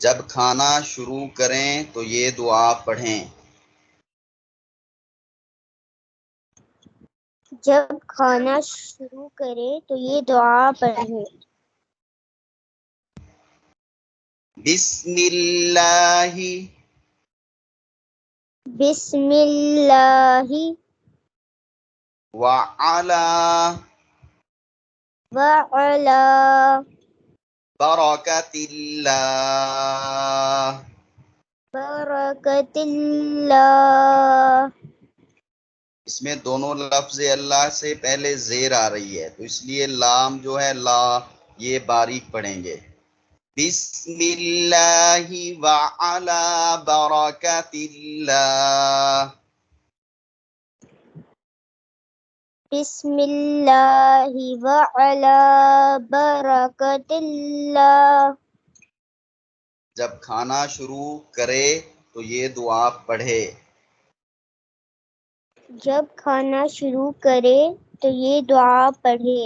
جب کھانا شروع کریں تو یہ دعا پڑھیں. جب کھانا شروع کرے تو یہ دعا پڑھیں. بسم اللہ بسم اللہ وعلا وعلا برکت اللہ. برکت اللہ. اس میں دونوں لفظ اللہ سے پہلے زیر آ رہی ہے، تو اس لیے لام جو ہے لا یہ باریک پڑھیں گے. بسم اللہ وعلا برکت اللہ. بسم اللہ وعلا برکت اللہ. جب کھانا شروع کرے تو یہ دعا پڑھے. جب کھانا شروع کرے تو یہ دعا پڑھے.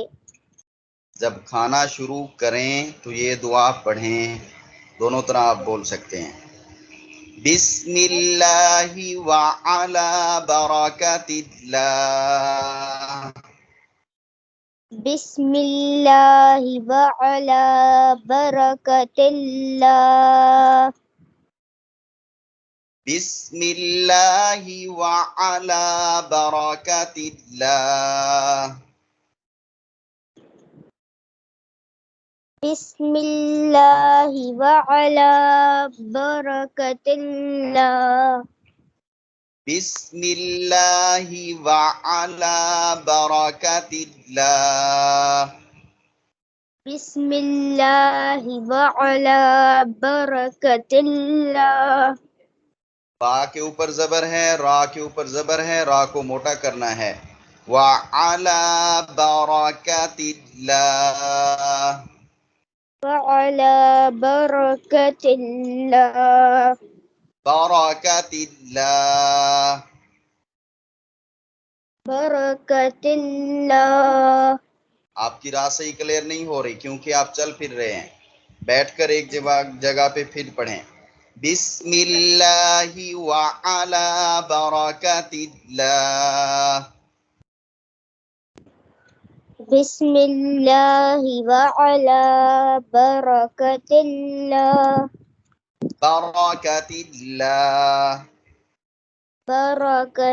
جب کھانا شروع کریں تو یہ دعا پڑھیں. دونوں طرح آپ بول سکتے ہیں. بسم اللہ وعلا برکت اللہ. بسم اللہ وعلا برکت اللہ. بسم اللہ وعلا برکت اللہ. بسم اللہ وعلا برکت اللہ. بسم اللہ وعلا برکت اللہ. بسم اللہ وعلا برکت اللہ. با کے اوپر زبر ہے، را کے اوپر زبر ہے، را کو موٹا کرنا ہے. وعلا برکت اللہ. وعلا برکت اللہ. برکت اللہ. برکت اللہ. آپ کی راہ صحیح کلیئر نہیں ہو رہی کیونکہ آپ چل پھر رہے ہیں. بیٹھ کر ایک جگہ پہ پھر پڑھیں. بسم اللہ وعلا برکت اللہ. بسم اللہ وعلا برکت اللہ. برکت اللہ. برکت